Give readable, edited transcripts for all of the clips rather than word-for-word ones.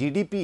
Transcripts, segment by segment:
GDP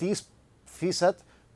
30%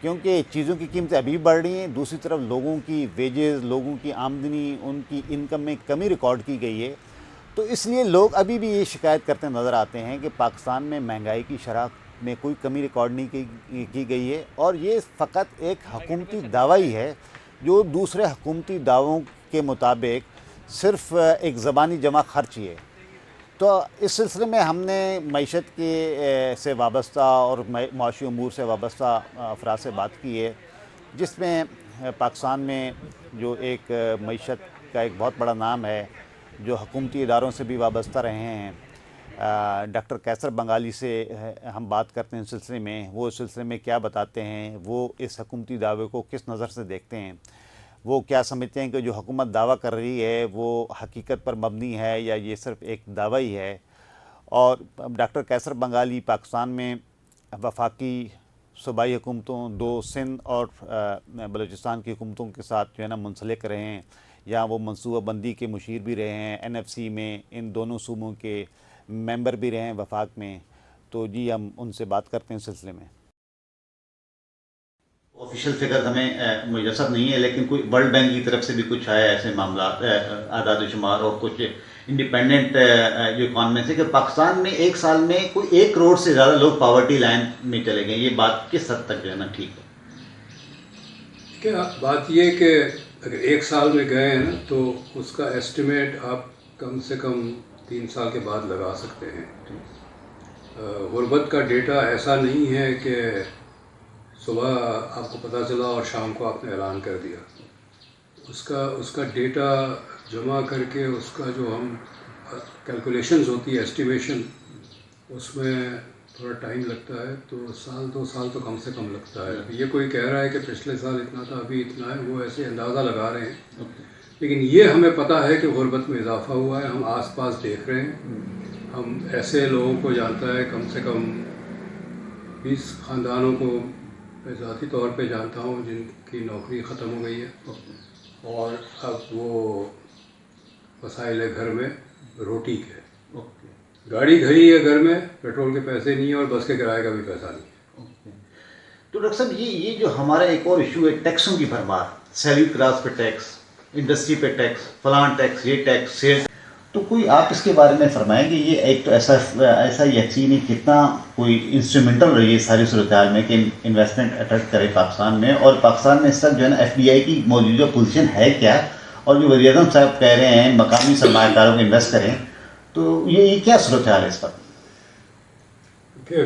کیونکہ چیزوں کی قیمتیں ابھی بڑھ رہی ہیں، دوسری طرف لوگوں کی ویجز، لوگوں کی آمدنی، ان کی انکم میں کمی ریکارڈ کی گئی ہے. تو اس لیے لوگ ابھی بھی یہ شکایت کرتے نظر آتے ہیں کہ پاکستان میں مہنگائی کی شرح میں کوئی کمی ریکارڈ نہیں کی گئی ہے، اور یہ فقط ایک حکومتی دعویٰ ہی ہے جو دوسرے حکومتی دعووں کے مطابق صرف ایک زبانی جمع خرچ ہی ہے. تو اس سلسلے میں ہم نے معیشت کے سے وابستہ اور معاشی امور سے وابستہ افراد سے بات کی ہے، جس میں پاکستان میں جو ایک معیشت کا ایک بہت بڑا نام ہے، جو حکومتی اداروں سے بھی وابستہ رہے ہیں، ڈاکٹر کیسر بنگالی سے ہم بات کرتے ہیں اس سلسلے میں. وہ اس سلسلے میں کیا بتاتے ہیں، وہ اس حکومتی دعوے کو کس نظر سے دیکھتے ہیں، وہ کیا سمجھتے ہیں کہ جو حکومت دعویٰ کر رہی ہے وہ حقیقت پر مبنی ہے یا یہ صرف ایک دعویٰ ہی ہے. اور ڈاکٹر کیسر بنگالی پاکستان میں وفاقی صوبائی حکومتوں، 2 سندھ اور بلوچستان کی حکومتوں کے ساتھ جو ہے نا منسلک رہے ہیں، یا وہ منصوبہ بندی کے مشیر بھی رہے ہیں، NFC میں ان دونوں صوبوں کے ممبر بھی رہے ہیں وفاق میں. تو جی ہم ان سے بات کرتے ہیں اس سلسلے میں. آفیشیل فگر ہمیں میسر نہیں ہے، لیکن کوئی ورلڈ بینک کی طرف سے بھی کچھ آیا ایسے معاملات، اعداد و شمار، اور کچھ انڈیپینڈنٹ جو اکانومسٹ ہے کہ پاکستان میں ایک سال میں کوئی 1 کروڑ سے زیادہ لوگ پاورٹی لائن میں چلے گئے. یہ بات کس حد تک جو ہے نا ٹھیک ہے؟ کیا بات یہ کہ اگر 1 سال میں گئے ہیں نا تو اس کا ایسٹیمیٹ آپ کم سے کم 3 سال کے بعد لگا سکتے ہیں. غربت کا ڈیٹا ایسا نہیں ہے کہ صبح آپ کو پتہ چلا اور شام کو آپ نے اعلان کر دیا. اس کا ڈیٹا جمع کر کے اس کا جو ہم کیلکولیشنز ہوتی ہے، ایسٹیمیشن، اس میں تھوڑا ٹائم لگتا ہے. تو 2 سال تو کم سے کم لگتا ہے. یہ کوئی کہہ رہا ہے کہ پچھلے سال اتنا تھا ابھی اتنا ہے، وہ ایسے اندازہ لگا رہے ہیں. لیکن یہ ہمیں پتہ ہے کہ غربت میں اضافہ ہوا ہے. ہم آس پاس دیکھ رہے ہیں، ہم ایسے لوگوں کو جانتا ہے، کم سے کم 20 خاندانوں کو میں ذاتی طور پہ جانتا ہوں جن کی نوکری ختم ہو گئی ہے، اور اب وہ مسائل ہے گھر میں روٹی کے. گاڑی کھڑی ہے گھر میں، پیٹرول کے پیسے نہیں ہیں اور بس کے کرائے کا بھی پیسہ نہیں ہے. تو ڈاکٹر صاحب یہ جو ہمارا ایک اور ایشو ہے ٹیکسوں کی بھرمار، سیلری کلاس پہ ٹیکس، انڈسٹری پہ ٹیکس، فلان ٹیکس، یہ ٹیکس، سیل. تو کوئی آپ اس کے بارے میں فرمائیں کہ یہ ایک تو ایسا یقین ہے کتنا کوئی انسٹرومنٹل رہی ہے ساری صورتحال میں کہ انویسٹمنٹ اٹریکٹ کرے پاکستان میں، اور پاکستان میں اس وقت جو ہے نا FDI کی موجودہ پوزیشن ہے کیا، اور جو وزیر اعظم صاحب کہہ رہے ہیں مقامی سرمایہ کاروں کو انویسٹ کریں، تو یہ کیا صورتحال ہے اس پر؟ کہ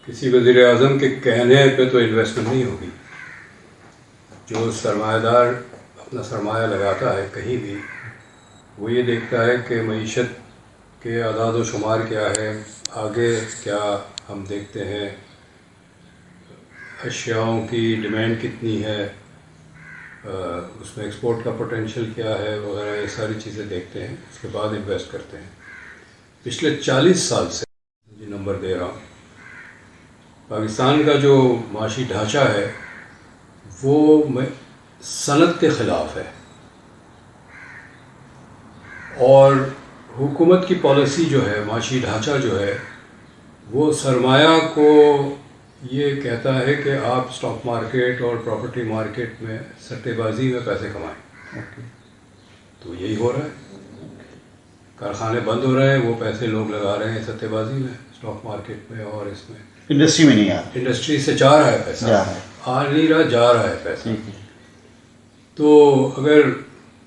کسی وزیر اعظم کے کہنے پہ تو انویسٹمنٹ نہیں ہوگی. جو سرمایہ دار اپنا سرمایہ لگاتا ہے کہیں بھی، وہ یہ دیکھتا ہے کہ معیشت کے اعداد و شمار کیا ہے، آگے کیا ہم دیکھتے ہیں، اشیاؤں کی ڈیمانڈ کتنی ہے، اس میں ایکسپورٹ کا پوٹینشیل کیا ہے وغیرہ، یہ ساری چیزیں دیکھتے ہیں، اس کے بعد انویسٹ کرتے ہیں. پچھلے 40 سال سے نمبر دے رہا ہوں، پاکستان کا جو معاشی ڈھانچہ ہے وہ صنعت کے خلاف ہے، اور حکومت کی پالیسی جو ہے، معاشی ڈھانچہ جو ہے، وہ سرمایہ کو یہ کہتا ہے کہ آپ اسٹاک مارکیٹ اور پراپرٹی مارکیٹ میں سٹے بازی میں پیسے کمائیں. تو یہی ہو رہا ہے، کارخانے بند ہو رہے ہیں، وہ پیسے لوگ لگا رہے ہیں سٹے بازی میں، اسٹاک مارکیٹ میں، اور اس میں انڈسٹری میں نہیں آ رہا، انڈسٹری سے جا رہا ہے پیسہ، آ نہیں رہا، جا رہا ہے پیسہ. تو اگر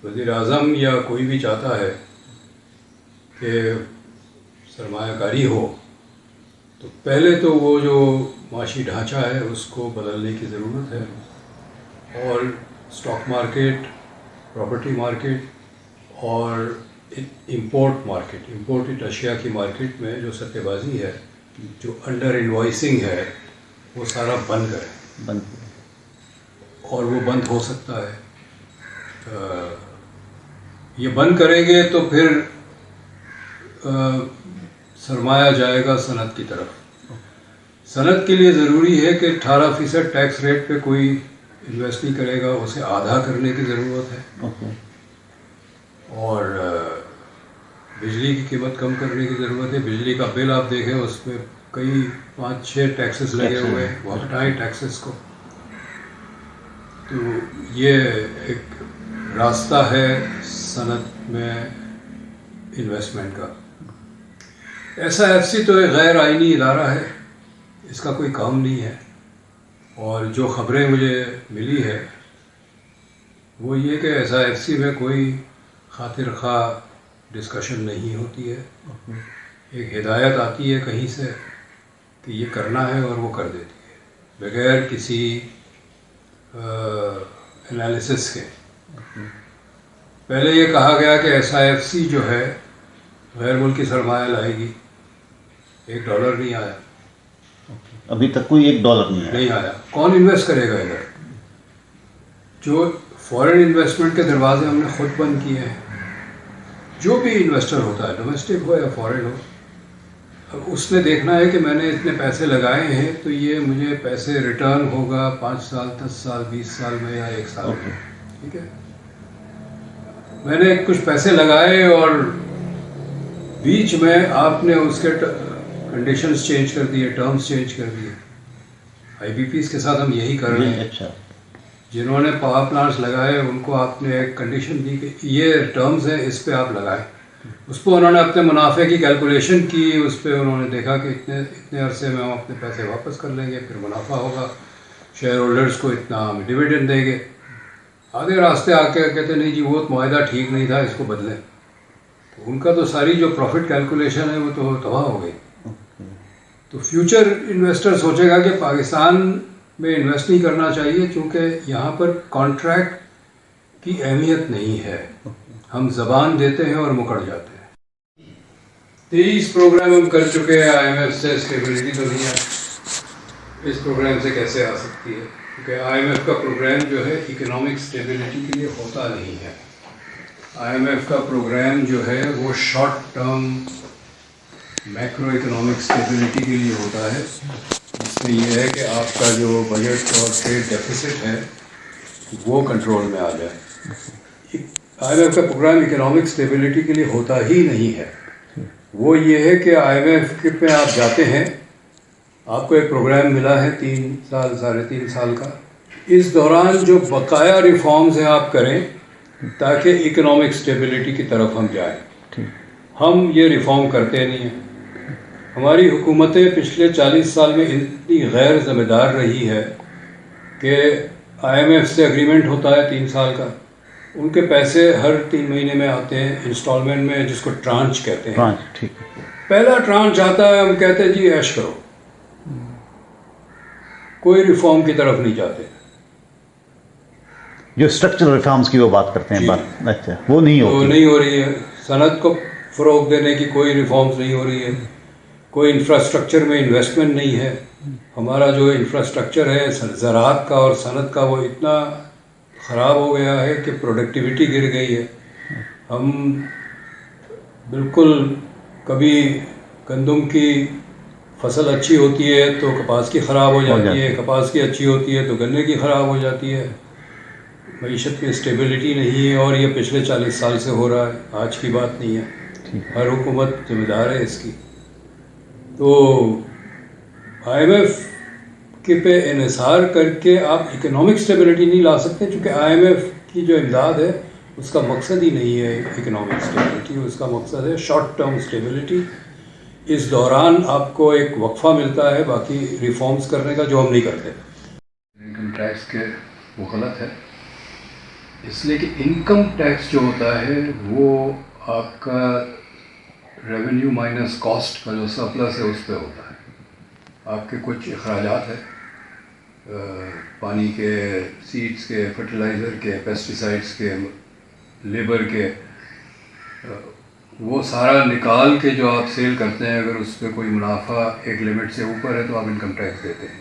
وزیر اعظم یا کوئی بھی چاہتا ہے کہ سرمایہ کاری ہو، تو پہلے تو وہ جو معاشی ڈھانچہ ہے اس کو بدلنے کی ضرورت ہے، اور اسٹاک مارکیٹ، پراپرٹی مارکیٹ اور امپورٹ مارکیٹ، امپورٹڈ اشیاء کی مارکیٹ میں جو سٹے بازی ہے، جو انڈر انوائسنگ ہے، وہ سارا بند کرے. اور وہ بند ہو سکتا ہے. یہ بند کریں گے تو پھر سرمایہ جائے گا صنعت کی طرف. صنعت کے لیے ضروری ہے کہ 18% ٹیکس ریٹ پہ کوئی انویسٹ نہیں کرے گا، اسے آدھا کرنے کی ضرورت ہے. اور بجلی کی قیمت کم کرنے کی ضرورت ہے. بجلی کا بل آپ دیکھیں، اس میں کئی 5-6 ٹیکسز لگے ہوئے ہیں، وہ ہٹائیں ٹیکسز کو. تو یہ ایک راستہ ہے صنعت میں انویسٹمنٹ کا. SIFC تو ایک غیر آئینی ادارہ ہے, اس کا کوئی کام نہیں ہے. اور جو خبریں مجھے ملی ہے وہ یہ کہ SIFC میں کوئی خاطر خواہ ڈسکشن نہیں ہوتی ہے. ایک ہدایت آتی ہے کہیں سے کہ یہ کرنا ہے اور وہ کر دیتی ہے بغیر کسی انالیسس کے. پہلے یہ کہا گیا کہ SIFC جو ہے غیر ملکی سرمایہ لائے گی, $1 نہیں آیا. ابھی تک کوئی $1 نہیں آیا. کون انویسٹ کرے گا ادھر؟ جو فورن انویسٹمنٹ کے دروازے ہم نے خود بند کیے ہیں. جو بھی انویسٹر ہوتا ہے, ڈومیسٹک ہو یا فورن ہو, اب اس نے دیکھنا ہے کہ میں نے اتنے پیسے لگائے ہیں تو یہ مجھے پیسے ریٹرن ہوگا 5 سال 10 سال 20 سال میں یا 1 سال میں. ٹھیک ہے, میں نے کچھ پیسے لگائے اور بیچ میں آپ نے اس کے کنڈیشنز چینج کر دیے, ٹرمز چینج کر دیے. IBPs کے ساتھ ہم یہی کر رہے ہیں. اچھا, جنہوں نے پاور پلانٹس لگائے ان کو آپ نے ایک کنڈیشن دی کہ یہ ٹرمز ہیں, اس پہ آپ لگائیں. اس پہ انہوں نے اپنے منافع کی کیلکولیشن کی, اس پہ انہوں نے دیکھا کہ اتنے عرصے میں ہم اپنے پیسے واپس کر لیں گے, پھر منافع ہوگا, شیئر ہولڈرز کو اتنا ہم ڈویڈنڈ دیں گے. آگے راستے آ کے کہتے نہیں جی وہ معاہدہ ٹھیک نہیں تھا, اس کو بدلیں. تو ان کا تو ساری جو پروفٹ کیلکولیشن ہے وہ تو تباہ ہو گئی. تو فیوچر انویسٹر سوچے گا کہ پاکستان میں انویسٹ نہیں کرنا چاہیے چونکہ یہاں پر کانٹریکٹ کی اہمیت نہیں ہے. ہم زبان دیتے ہیں اور مکر جاتے ہیں. 23 پروگرام ہم کر چکے ہیں. IMF سے اسٹیبلٹی تو نہیں آئی, اس پروگرام سے کیسے آ سکتی ہے؟ کیونکہ IMF کا پروگرام جو ہے اکنامک اسٹیبلٹی کے لیے ہوتا نہیں ہے. IMF کا پروگرام جو ہے وہ short term macro economic stability کے لیے ہوتا ہے. اس میں یہ ہے کہ آپ کا جو بجٹ اور ٹریڈ ڈیفیسٹ ہے وہ کنٹرول میں آ جائے. IMF کا پروگرام اکنامک اسٹیبلٹی کے لیے ہوتا ہی نہیں ہے. وہ یہ ہے کہ IMF پہ آپ جاتے ہیں, آپ کو ایک پروگرام ملا ہے 3 سال 3.5 سال کا, اس دوران جو بقایا ریفارمز ہیں آپ کریں تاکہ اکنامک اسٹیبلٹی کی طرف ہم جائیں. ہم یہ ریفارم کرتے نہیں ہیں. ہماری حکومتیں پچھلے 40 سال میں اتنی غیر ذمہ دار رہی ہے کہ IMF سے اگریمنٹ ہوتا ہے 3 سال کا, ان کے پیسے ہر 3 مہینے میں آتے ہیں انسٹالمنٹ میں, جس کو ٹرانچ کہتے ہیں. پہلا ٹرانچ آتا ہے, ہم کہتے ہیں جی عیش کرو, کوئی ریفارم کی طرف نہیں جاتے. جو اسٹرکچرل ریفارمز کی وہ بات کرتے ہیں اچھا وہ نہیں ہو رہی ہے. صنعت کو فروغ دینے کی کوئی ریفارمز نہیں ہو رہی ہے. کوئی انفراسٹرکچر میں انویسٹمنٹ نہیں ہے. ہمارا جو انفراسٹرکچر ہے زراعت کا اور صنعت کا وہ اتنا خراب ہو گیا ہے کہ پروڈکٹیوٹی گر گئی ہے. ہم بالکل کبھی گندم کی فصل اچھی ہوتی ہے تو کپاس کی خراب ہو جاتی ہے, کپاس کی اچھی ہوتی ہے تو گنے کی خراب ہو جاتی ہے. معیشت میں اسٹیبلٹی نہیں ہے اور یہ پچھلے 40 سال سے ہو رہا ہے, آج کی بات نہیں ہے. ہر حکومت ذمہ دار ہے اس کی. تو IMF کے پہ انحصار کر کے آپ اکنامک اسٹیبلٹی نہیں لا سکتے, چونکہ IMF کی جو امداد ہے اس کا مقصد ہی نہیں ہے اکنامک اسٹیبلٹی, اس کا مقصد ہے شارٹ ٹرم اسٹیبلٹی. اس دوران آپ کو ایک وقفہ ملتا ہے باقی ریفارمز کرنے کا, جو ہم نہیں کرتے. انکم ٹیکس کے وہ غلط ہے اس لیے کہ انکم ٹیکس جو ہوتا ہے وہ آپ کا ریونیو مائنس کاسٹ کا جو سرپلس ہے اس پہ ہوتا ہے. آپ کے کچھ اخراجات ہیں پانی کے, سیڈز کے, فرٹیلائزر کے, پیسٹیسائڈس کے, لیبر کے, وہ سارا نکال کے جو آپ سیل کرتے ہیں, اگر اس پہ کوئی منافع ایک لمٹ سے اوپر ہے تو آپ انکم ٹیکس دیتے ہیں.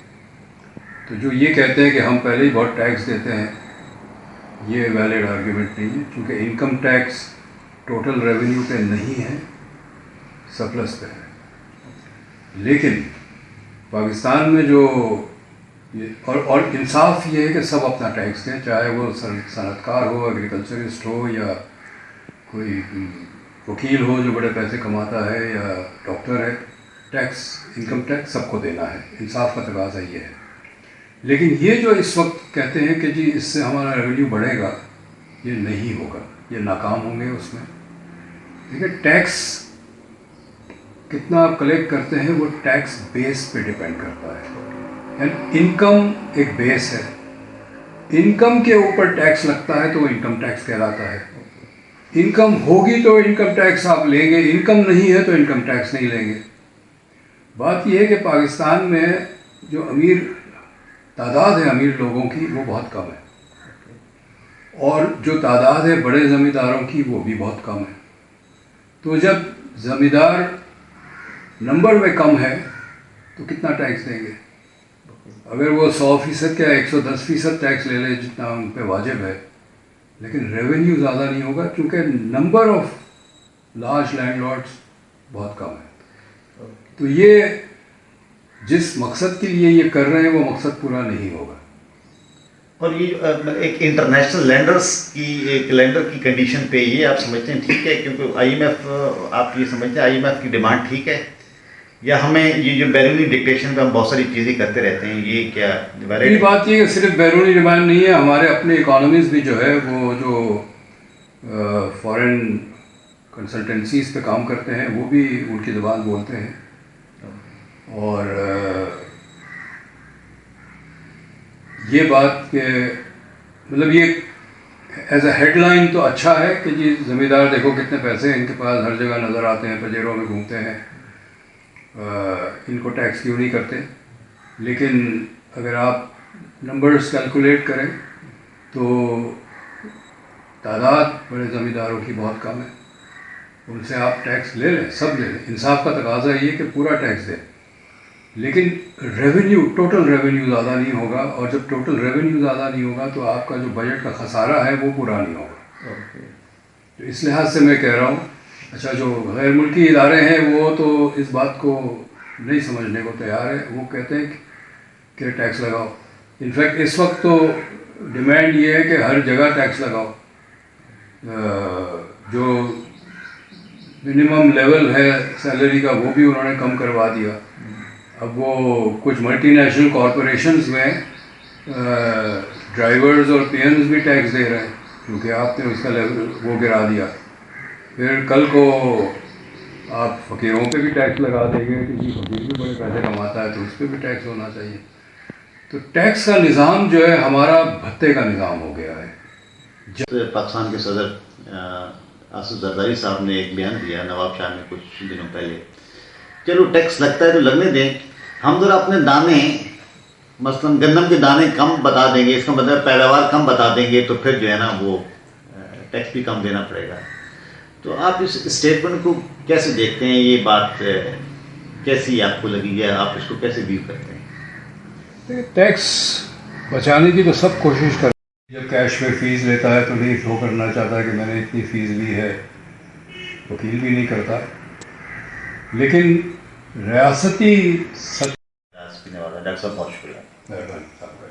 تو جو یہ کہتے ہیں کہ ہم پہلے ہی بہت ٹیکس دیتے ہیں, یہ ویلڈ آرگیومنٹ نہیں ہے, کیونکہ انکم ٹیکس ٹوٹل ریونیو پہ نہیں ہے, سرپلس پہ ہے. لیکن پاکستان میں جو اور انصاف یہ ہے کہ سب اپنا ٹیکس دیں, چاہے وہ صنعت کار ہو, ایگریکلچرسٹ ہو, یا کوئی وکیل ہو جو بڑے پیسے کماتا ہے, یا ڈاکٹر ہے. ٹیکس, انکم ٹیکس سب کو دینا ہے. انصاف کا تقاضا یہ ہے. لیکن یہ جو اس وقت کہتے ہیں کہ جی اس سے ہمارا ریونیو بڑھے گا، یہ نہیں ہوگا، یہ ناکام ہوں گے اس میں. دیکھیں ٹیکس کتنا آپ کلیکٹ کرتے ہیں وہ ٹیکس بیس پہ ڈپینڈ کرتا ہے. اینڈ انکم ایک بیس ہے، انکم کے اوپر ٹیکس لگتا ہے تو وہ انکم ٹیکس کہلاتا ہے. انکم ہوگی تو انکم ٹیکس آپ لیں گے، انکم نہیں ہے تو انکم ٹیکس نہیں لیں گے. بات یہ ہے کہ پاکستان میں جو امیر تعداد ہے امیر لوگوں کی وہ بہت کم ہے، اور جو تعداد ہے بڑے زمینداروں کی وہ بھی بہت کم ہے. تو جب زمیندار نمبر میں کم ہے تو کتنا ٹیکس دیں گے؟ اگر وہ 100% یا 110% ٹیکس لے لے جتنا ان پہ واجب ہے، لیکن ریونیو زیادہ نہیں ہوگا کیونکہ number of large landlords بہت کم ہے. تو یہ جس مقصد کے لیے یہ کر رہے ہیں وہ مقصد پورا نہیں ہوگا. اور یہ ایک انٹرنیشنل لینڈرز کی ایک لینڈر کی کنڈیشن پہ یہ آپ سمجھتے ہیں ٹھیک ہے؟ کیونکہ آئی ایم ایف آپ یہ سمجھتے ہیں آئی ایم ایف کی ڈیمانڈ ٹھیک ہے، یا ہمیں یہ جو بیرونی ڈکٹیشن پہ ہم بہت ساری چیزیں کرتے رہتے ہیں یہ کیا یہ بات یہ کہ صرف بیرونی ڈیمانڈ نہیں ہے، ہمارے اپنے اکانومیز بھی جو ہے وہ جو فارن کنسلٹنسیز پہ کام کرتے ہیں وہ بھی ان کی زبان بولتے ہیں. اور یہ بات کہ مطلب یہ ایز اے ہیڈ لائن تو اچھا ہے کہ جی زمیندار دیکھو کتنے پیسے ان کے پاس ہر جگہ نظر آتے ہیں، پجیروں میں گھومتے ہیں، ان کو ٹیکس کیوں نہیں کرتے. لیکن اگر آپ نمبرز کیلکولیٹ کریں تو تعداد بڑے زمینداروں کی بہت کم ہے. ان سے آپ ٹیکس لے لیں، سب لے لیں، انصاف کا تقاضا یہ کہ پورا ٹیکس دیں، لیکن ریونیو ٹوٹل ریونیو زیادہ نہیں ہوگا، اور جب ٹوٹل ریونیو زیادہ نہیں ہوگا تو آپ کا جو بجٹ کا خسارہ ہے وہ پورا نہیں ہوگا. تو اس لحاظ سے میں کہہ رہا ہوں اچھا جو غیر ملکی ادارے ہیں وہ تو اس بات کو نہیں سمجھنے کو تیار ہے، وہ کہتے ہیں کہ ٹیکس لگاؤ. انفیکٹ اس وقت تو ڈیمانڈ یہ ہے کہ ہر جگہ ٹیکس لگاؤ. جو منیمم لیول ہے سیلری کا وہ بھی انہوں نے کم کروا دیا. اب وہ کچھ ملٹی نیشنل کارپوریشنز میں ڈرائیورز اور پی اینز بھی ٹیکس دے رہے ہیں کیونکہ آپ نے اس کا لیول وہ گرا دیا. پھر کل کو آپ فقیروں پہ بھی ٹیکس لگا دیں گے کہ جی فقیر بھی بڑے پیسے کماتا ہے تو اس پہ بھی ٹیکس ہونا چاہیے. تو ٹیکس کا نظام جو ہے ہمارا بھتے کا نظام ہو گیا ہے. پاکستان کے صدر آصف زرداری صاحب نے ایک بیان دیا نواب شاہ نے کچھ دنوں پہلے، چلو ٹیکس لگتا ہے تو لگنے دیں، ہم ذرا اپنے دانے مثلاً گندم کے دانے کم بتا دیں گے، اس کا مطلب پیداوار کم بتا دیں گے تو پھر جو ہے نا وہ ٹیکس بھی کم دینا پڑے گا. تو آپ اس اسٹیٹمنٹ کو کیسے دیکھتے ہیں؟ یہ بات کیسی آپ کو لگی ہے؟ آپ اس کو کیسے ویو کرتے ہیں؟ ٹیکس بچانے کی تو سب کوشش کرتے ہیں. جب کیش میں فیس لیتا ہے تو نہیں شو کرنا چاہتا کہ میں نے اتنی فیس لی ہے، وکیل بھی نہیں کرتا. لیکن ریاستی ڈاکٹر صاحب بہت شکریہ. مہربانی صاحب.